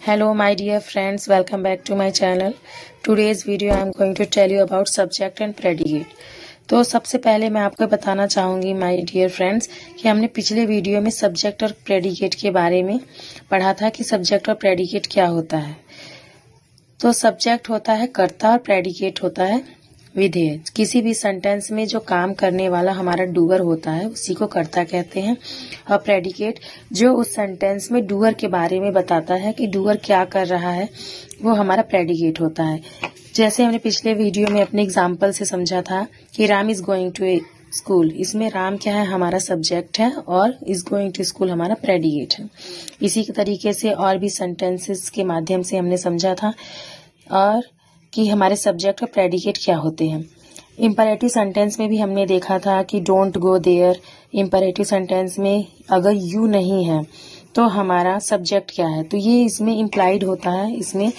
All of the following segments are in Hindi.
Hello my dear friends, welcome back to my channel. Today's video I am going to tell you about subject and predicate. तो सबसे पहले मैं आपको बताना चाहूँगी माय डियर फ्रेंड्स कि हमने पिछले वीडियो में सब्जेक्ट और प्रेडिकेट के बारे में पढ़ा था कि सब्जेक्ट और प्रेडिकेट क्या होता है। तो सब्जेक्ट होता है कर्ता और प्रेडिकेट होता है विधेय। किसी भी सेंटेंस में जो काम करने वाला हमारा डूअर होता है उसी को कर्ता कहते हैं, और प्रेडिकेट जो उस सेंटेंस में डूअर के बारे में बताता है कि डूअर क्या कर रहा है वो हमारा प्रेडिकेट होता है। जैसे हमने पिछले वीडियो में अपने एग्जाम्पल से समझा था कि Ram is going to school, इसमें राम क्या है, हमारा सब्जेक्ट है और इज गोइंग टू स्कूल हमारा प्रेडिकेट है। इसी के तरीके से और भी सेंटेंसेस के माध्यम से हमने समझा था और कि हमारे सब्जेक्ट और प्रेडिकेट क्या होते हैं। इम्परेटिव सेंटेंस में भी हमने देखा था कि don't go there. Imperative sentence में अगर यू नहीं है तो हमारा सब्जेक्ट क्या है, तो ये इसमें इम्प्लाइड होता है। इसमें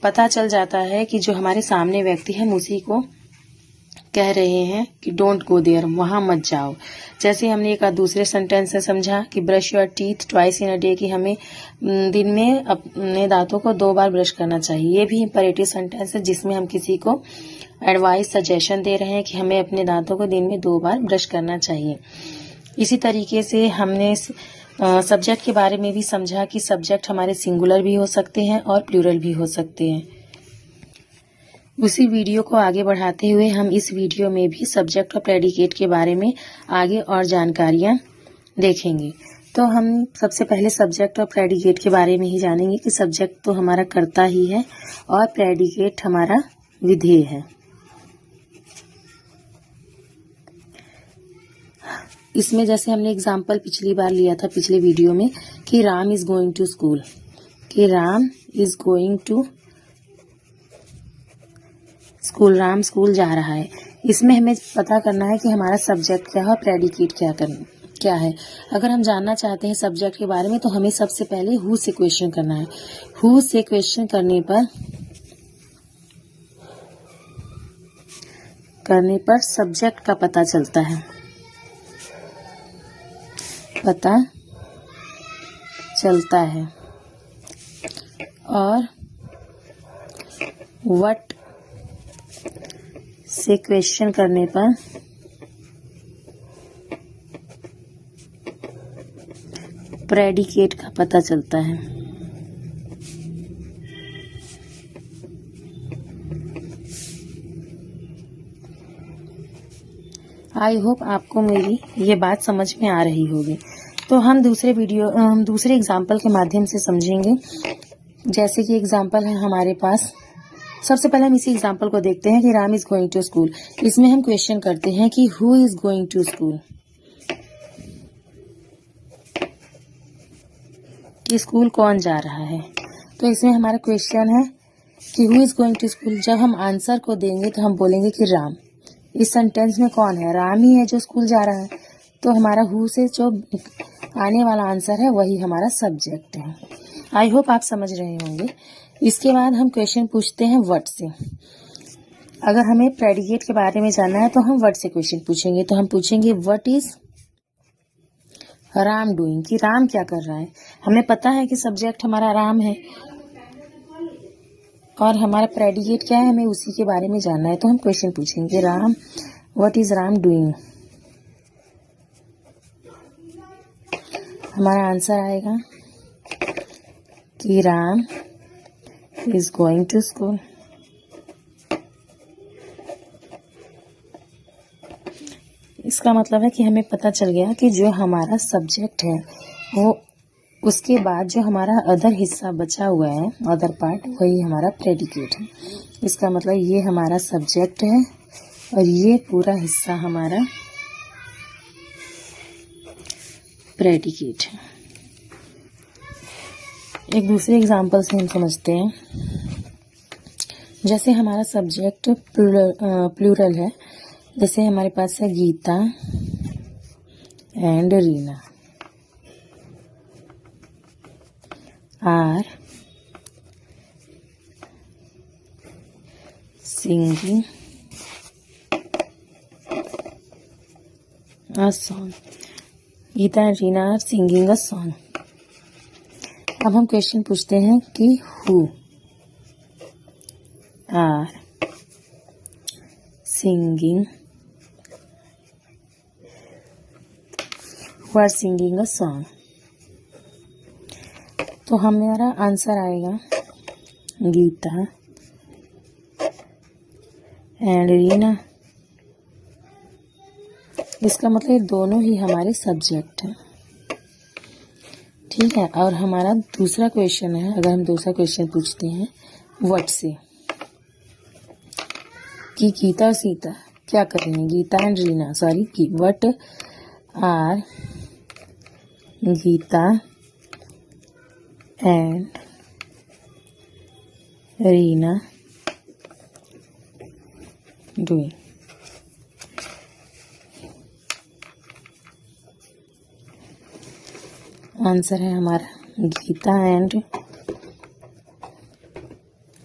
पता चल जाता है कि जो हमारे सामने व्यक्ति है उसी को कह रहे हैं कि डोंट गो देयर, वहां मत जाओ। जैसे हमने एक दूसरे सेंटेंस से समझा कि brush your teeth twice in a day, कि हमें दिन में अपने दांतों को 2 बार ब्रश करना चाहिए। ये भी इम्परेटिव सेंटेंस है जिसमें हम किसी को एडवाइस सजेशन दे रहे हैं कि हमें अपने दांतों को दिन में 2 बार ब्रश करना चाहिए। इसी तरीके से हमने सब्जेक्ट के बारे में भी समझा कि सब्जेक्ट हमारे सिंगुलर भी हो सकते हैं और प्लूरल भी हो सकते हैं। उसी वीडियो को आगे बढ़ाते हुए हम इस वीडियो में भी सब्जेक्ट और प्रेडिकेट के बारे में आगे और जानकारियां देखेंगे। तो हम सबसे पहले सब्जेक्ट और प्रेडिकेट के बारे में ही जानेंगे कि सब्जेक्ट तो हमारा कर्ता ही है और प्रेडिकेट हमारा विधेय है। इसमें जैसे हमने एग्जाम्पल पिछली बार लिया था पिछले वीडियो में कि Ram is going to school, कि Ram is going to school, Ram school जा रहा है। इसमें हमें पता करना है कि हमारा सब्जेक्ट क्या है और प्रेडिकेट क्या है। अगर हम जानना चाहते हैं सब्जेक्ट के बारे में तो हमें सबसे पहले हु से क्वेश्चन करना है। हु से क्वेश्चन करने पर सब्जेक्ट का पता चलता है, और व्हाट से क्वेश्चन करने पर प्रेडिकेट का पता चलता है। आई होप आपको मेरी ये बात समझ में आ रही होगी। तो हम दूसरे एग्जाम्पल के माध्यम से समझेंगे। जैसे कि एग्जाम्पल है हमारे पास, सबसे पहले हम इसी एग्जाम्पल को देखते हैं कि Ram is going to school. इसमें हम क्वेश्चन करते हैं कि who is going to school, कि स्कूल कौन जा रहा है। तो इसमें हमारा क्वेश्चन है कि who is going to school. जब हम आंसर को देंगे तो हम बोलेंगे कि राम। इस सेंटेंस में कौन है, राम ही है जो स्कूल जा रहा है। तो हमारा हु से जो आने वाला आंसर है वही हमारा सब्जेक्ट है। आई होप आप समझ रहे होंगे। इसके बाद हम क्वेश्चन पूछते हैं व्हाट से। अगर हमें प्रेडिकेट के बारे में जानना है तो हम व्हाट से क्वेश्चन पूछेंगे। तो हम पूछेंगे व्हाट इज राम डूइंग, कि राम क्या कर रहा है। हमें पता है कि सब्जेक्ट हमारा राम है और हमारा प्रेडिकेट क्या है, हमें उसी के बारे में जानना है। तो हम क्वेश्चन पूछेंगे Ram, what is Ram doing. हमारा आंसर आएगा कि Ram is going to school. इसका मतलब है कि हमें पता चल गया कि जो हमारा सब्जेक्ट है वो उसके बाद जो हमारा अदर हिस्सा बचा हुआ है, अदर पार्ट, वही हमारा प्रेडिकेट है। इसका मतलब ये हमारा सब्जेक्ट है और ये पूरा हिस्सा हमारा प्रेडिकेट है। एक दूसरे एग्जाम्पल से हम समझते हैं। जैसे हमारा सब्जेक्ट प्लूरल है, जैसे हमारे पास है Geeta and Reena are singing a song. Geeta and Reena are singing a song. अब हम क्वेश्चन पूछते हैं कि who are singing a song. तो हमारा आंसर आएगा गीता एंड रीना। इसका मतलब दोनों ही हमारे सब्जेक्ट हैं, ठीक है। और हमारा दूसरा क्वेश्चन है, अगर हम दूसरा क्वेश्चन पूछते हैं व्हाट से, कि गीता और सीता क्या कर रही हैं, Geeta and Reena, sorry, what are Geeta and Reena doing. Answer है हमारा Geeta and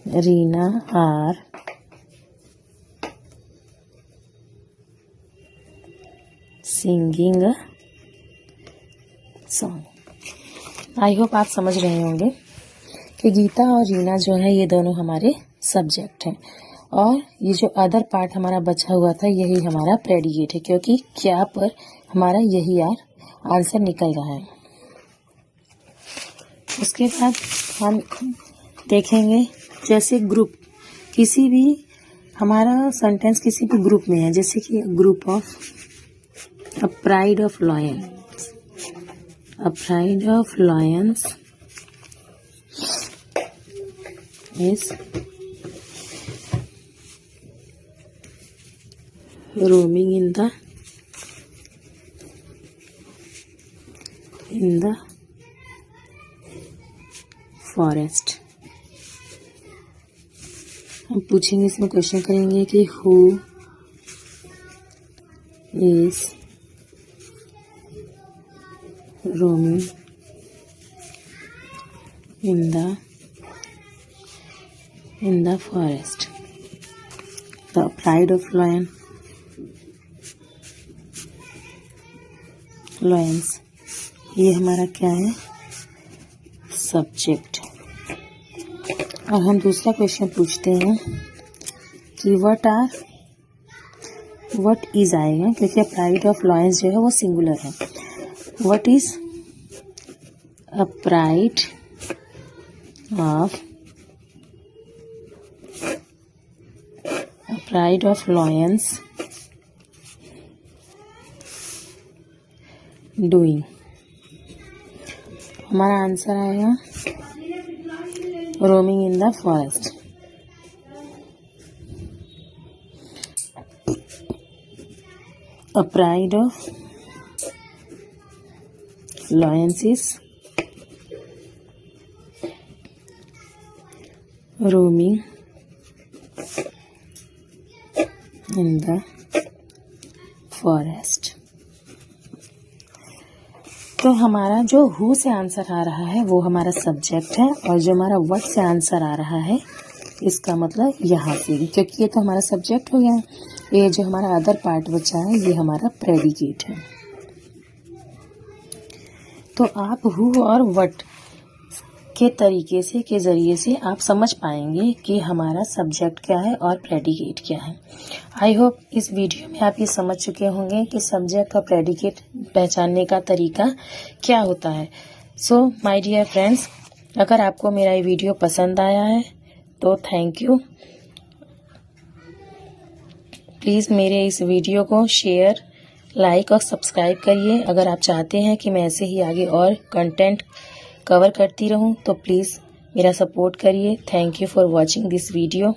Reena are singing a song. I hope आप समझ रहे होंगे कि गीता और रीना जो है ये दोनों हमारे सब्जेक्ट हैं, और ये जो अदर पार्ट हमारा बचा हुआ था यही हमारा प्रेडिकेट है, क्योंकि क्या पर हमारा यही आंसर निकल रहा है। उसके बाद हम देखेंगे जैसे ग्रुप, किसी भी हमारा सेंटेंस किसी भी ग्रुप में है, जैसे कि group of a pride of Lions, a pride of Lions is roaming in the forest। हम पूछेंगे, इसमें क्वेश्चन करेंगे कि who is roaming in the forest। The pride of Lions, ये हमारा क्या है, सब्जेक्ट। और हम दूसरा क्वेश्चन पूछते हैं कि व्हाट इज आएगा, क्योंकि प्राइड ऑफ लायंस जो है वो सिंगुलर है। What is a pride of Lions doing. हमारा आंसर आएगा roaming in the forest. A pride of Lions is roaming in the forest. तो हमारा जो हु से आंसर आ रहा है वो हमारा सब्जेक्ट है, और जो हमारा व्हाट से आंसर आ रहा है इसका मतलब यहाँ से, क्योंकि ये तो हमारा सब्जेक्ट हो गया, ये जो हमारा अदर पार्ट बचा है ये हमारा प्रेडिकेट है। तो आप हु और व्हाट के तरीके से, के ज़रिए से आप समझ पाएंगे कि हमारा सब्जेक्ट क्या है और प्रेडिकेट क्या है। आई होप इस वीडियो में आप ये समझ चुके होंगे कि सब्जेक्ट और प्रेडिकेट पहचानने का तरीका क्या होता है। सो माय डियर फ्रेंड्स, अगर आपको मेरा ये वीडियो पसंद आया है तो थैंक यू। प्लीज़ मेरे इस वीडियो को शेयर, लाइक और सब्सक्राइब करिए। अगर आप चाहते हैं कि मैं ऐसे ही आगे और कंटेंट कवर करती रहूं तो प्लीज़ मेरा सपोर्ट करिए। Thank you for watching this video.